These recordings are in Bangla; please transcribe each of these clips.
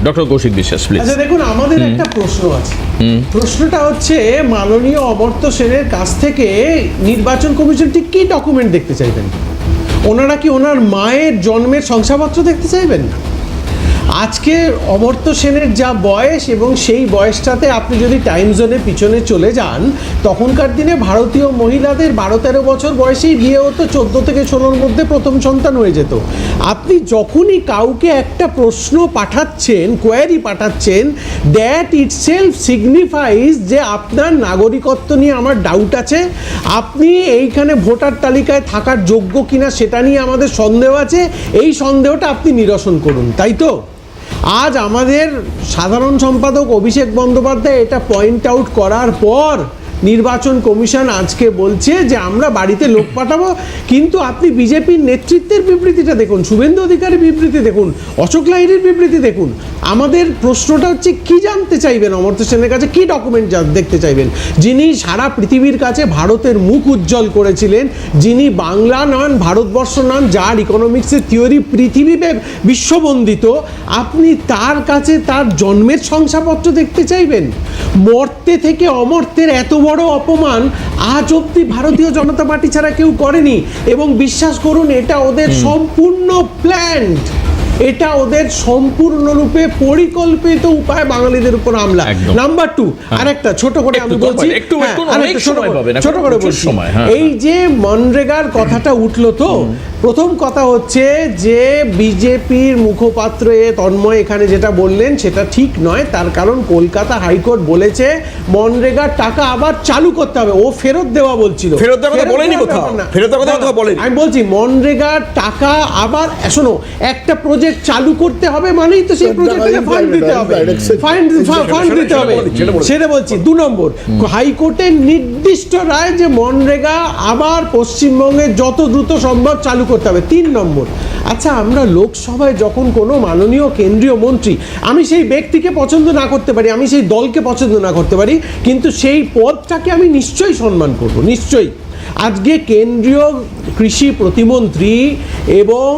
ডক্টর কৌশিক বিশ্বাস, প্লিজ। আচ্ছা দেখুন, আমাদের একটা প্রশ্ন আছে। প্রশ্নটা হচ্ছে মাননীয় অমর্ত্য সেনের কাছ থেকে নির্বাচন কমিশন ঠিক কি ডকুমেন্ট দেখতে চাইবেন? ওনারা কি ওনার মায়ের জন্মের শংসাপত্র দেখতে চাইবেন? আজকে অমর্ত্য সেনের যা বয়স এবং সেই বয়সটাতে আপনি যদি টাইম জোনে পিছনে চলে যান, তখনকার দিনে ভারতীয় মহিলাদের 12-13 বছর বয়সেই বিয়ে হতো, 14 থেকে 16-র মধ্যে প্রথম সন্তান হয়ে যেত। আপনি যখনই কাউকে একটা প্রশ্ন পাঠাচ্ছেন, কোয়ারি পাঠাচ্ছেন, দ্যাট ইটসেলফ সিগনিফাইজ যে আপনার নাগরিকত্ব নিয়ে আমার ডাউট আছে, আপনি এইখানে ভোটার তালিকায় থাকার যোগ্য কিনা সেটা নিয়ে আমাদের সন্দেহ আছে, এই সন্দেহটা আপনি নিরসন করুন, তাই তো? আজ আমাদের সাধারণ সম্পাদক অভিষেক বন্দ্যোপাধ্যায় এটা পয়েন্ট আউট করার পর নির্বাচন কমিশন আজকে বলছে যে আমরা বাড়িতে লোক পাঠাবো। কিন্তু আপনি বিজেপির নেতৃত্বের বিবৃতিটা দেখুন, শুভেন্দু অধিকারীর বিবৃতি দেখুন, অশোক লাহিড়ীর বিবৃতি দেখুন। আমাদের প্রশ্নটা হচ্ছে কি জানতে চাইবেন অমর্ত্য সেনের কাছে, কি ডকুমেন্ট দেখতে চাইবেন? যিনি সারা পৃথিবীর কাছে ভারতের মুখ উজ্জ্বল করেছিলেন, যিনি বাংলা নন, ভারতবর্ষ নন, যার ইকোনমিক্সের থিওরি পৃথিবীতে বিশ্ববন্দিত, আপনি তার কাছে তার জন্মের শংসাপত্র দেখতে চাইবেন? মর্তে থেকে অমর্তের এত বড় অপমান আজ অব্দি ভারতীয় জনতা পার্টি ছাড়া কেউ করেনি। এবং বিশ্বাস করুন, এটা ওদের সম্পূর্ণ প্ল্যান্ড, এটা ওদের সম্পূর্ণরূপে পরিকল্পিত উপায় বাঙালিদের উপর হামলা। নাম্বার 2, আরেকটা ছোট করে আমি বলছি, ছোট করে বলছি, এই যে মনরেগার কথাটা উঠলো, তো প্রথম কথা হচ্ছে যে বিজেপির মুখপাত্র তন্ময় এখানে যেটা বললেন সেটা ঠিক নয়। তার কারণ কলকাতা হাইকোর্ট বলেছে মনরেগার টাকা আবার চালু করতে হবে। ও ফেরত দেওয়া বলছিল, ফেরত দেওয়ার কথা বলেনি কোথাও, ফেরত দেওয়ার কথা বলেনি। আমি বলছি মনরেগার টাকা আবার, শোনো, একটা প্রজেক্ট চালু করতে হবে মানেই তো সেই প্রজেক্টে ফান্ড দিতে হবে, ফান্ড দিতে হবে, সেটা বলছি। 2 নম্বর, হাইকোর্টের নির্দিষ্ট রায় যে মনরেগা আবার পশ্চিমবঙ্গে যত দ্রুত সম্ভব চালু করতে হবে। 3 নম্বর, আচ্ছা আমরা লোকসভায় যখন কোনো মাননীয় কেন্দ্রীয় মন্ত্রী, আমি সেই ব্যক্তিকে পছন্দ না করতে পারি, আমি সেই দলকে পছন্দ না করতে পারি, কিন্তু সেই পদটাকে আমি নিশ্চয়ই সম্মান করব, নিশ্চয়ই। আজকে কেন্দ্রীয় কৃষি প্রতিমন্ত্রী এবং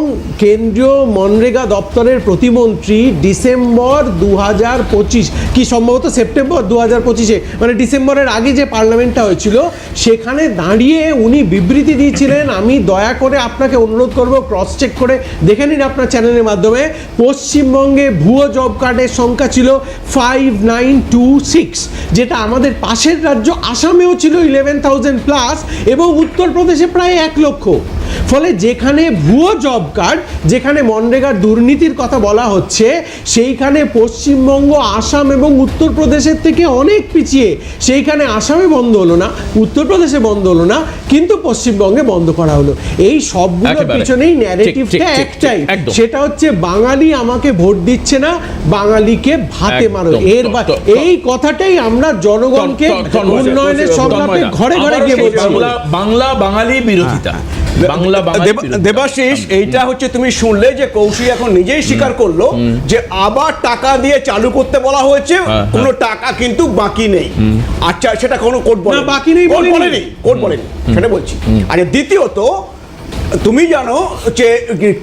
কেন্দ্রীয় মনরেগা দপ্তরের প্রতিমন্ত্রী ডিসেম্বর 2025 কি সম্ভবত সেপ্টেম্বর 2025-এ, মানে ডিসেম্বরের আগে যে পার্লামেন্টটা হয়েছিল সেখানে দাঁড়িয়ে উনি বিবৃতি দিয়েছিলেন, আমি দয়া করে আপনাকে অনুরোধ করব ক্রস চেক করে দেখে নিন আপনার চ্যানেলের মাধ্যমে, পশ্চিমবঙ্গে ভুয়ো জব কার্ডের সংখ্যা ছিল 5926, যেটা আমাদের পাশের রাজ্য আসামেও ছিল 11,000+, এবং উত্তরপ্রদেশে প্রায় 1 লক্ষ। ফলে যেখানে ভুয়ো জব কার্ড, যেখানে মনরেগার দুর্নীতির কথা বলা হচ্ছে, সেইখানে পশ্চিমবঙ্গ, আসাম এবং উত্তরপ্রদেশের থেকে অনেক পিছিয়ে। সেইখানে আসামে বন্ধ হলো না, উত্তরপ্রদেশে বন্ধ হলো না, কিন্তু পশ্চিমবঙ্গে বন্ধ করা হলো। এই সবগুলোর পিছনেই ন্যারেটিভটা একটাই, সেটা হচ্ছে বাঙালি আমাকে ভোট দিচ্ছে না, বাঙালিকে ভাতে মারো। এই কথাটাই আমরা জনগণকে উন্নয়নের সংলাপে ঘরে ঘরে গিয়ে বলছি। বাংলা বাঙালি বিরোধিতা, দেবাশিস, এইটা হচ্ছে তুমি শুনলে যে কৌশিক এখন নিজেই স্বীকার করলো যে আবার টাকা দিয়ে চালু করতে বলা হয়েছে, কোনো টাকা কিন্তু বাকি নেই। আচ্ছা, সেটা কোনো কোর্ট বলেনি, বাকি নেই বলেনি, কোর্ট বলেনি, সেটা বলছি। আর দ্বিতীয়ত, তুমি জানো যে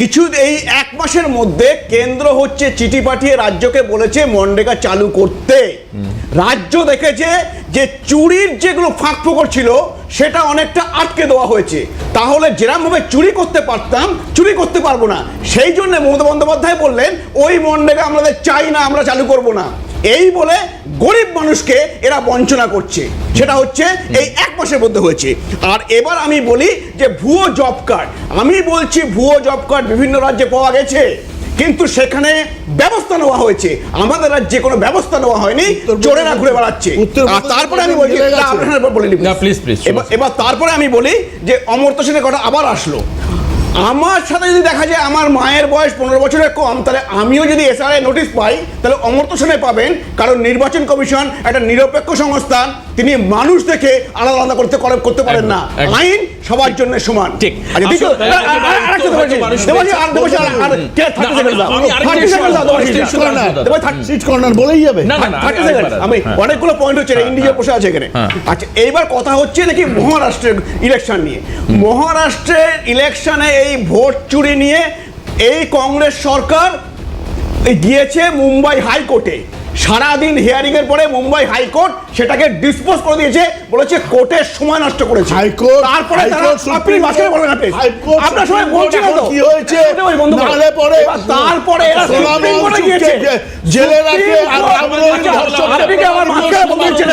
কিছু এই 1 মাসের মধ্যে কেন্দ্র হচ্ছে চিঠি পাঠিয়ে রাজ্যকে বলেছে মনরেগা চালু করতে। রাজ্য দেখেছে যে চুরির যেগুলো ফাঁক ফোকর ছিল সেটা অনেকটা আটকে দেওয়া হয়েছে। তাহলে যেরকমভাবে চুরি করতে পারতাম, চুরি করতে পারবো না। সেই জন্য মমতা বন্দ্যোপাধ্যায় বললেন ওই মনরেগা আমাদের চাই না, আমরা চালু করবো না। এই বলে গরিব মানুষকে এরা বঞ্চনা করছে। সেটা হচ্ছে এই 1 মাসের মধ্যে হয়েছে। আর এবার আমি বলি যে ভুয়ো জব কার্ড, আমি বলছি ভুয়ো জব কার্ড বিভিন্ন রাজ্যে পাওয়া গেছে, কিন্তু সেখানে ব্যবস্থা নেওয়া হয়েছে। আমাদের রাজ্যে কোনো ব্যবস্থা নেওয়া হয়নি, চোরেরা ঘুরে বেড়াচ্ছে। তারপরে আমি বলি, এবার তারপরে আমি বলি যে অমর্ত্য সেনের কথা আবার আসলো। আমার সাথে যদি দেখা যায় আমার মায়ের বয়স 15 বছরের কম, তাহলে আমিও যদি এসআরআই নোটিশ পাই, তাহলে অমর্ত্য সেনে পাবেন। কারণ নির্বাচন কমিশন একটা নিরপেক্ষ সংস্থা, তিনি মানুষ দেখে আলাদা আলাদা করতে পারেন না। আইন সবার জন্য সমান। ঠিক আমি অনেকগুলো পয়েন্ট হচ্ছে, ইন্ডিয়া বসে আছে এখানে। আচ্ছা, এইবার কথা হচ্ছে নাকি মহারাষ্ট্রের ইলেকশন নিয়ে। মহারাষ্ট্রের ইলেকশনে এই ভোট চুরি নিয়ে এই কংগ্রেস সরকার গিয়েছে মুম্বাই হাইকোর্টে, সারাদিন হিয়ারিং এর পরে মুম্বাই হাইকোর্ট সেটাকে ডিসপোজ করে দিয়েছে, বলেছে কোর্টের সময় নষ্ট করেছে। তারপরে আপনি মাঝখানে বলেন আপনি আপনার সময় বলছেন তো কি হয়েছে নালে পরে তারপরে এরা সুপ্রিম কোর্টে গিয়েছে, জেলে রাখে আর আপনি কি আমার মাঝখানে বলছেন?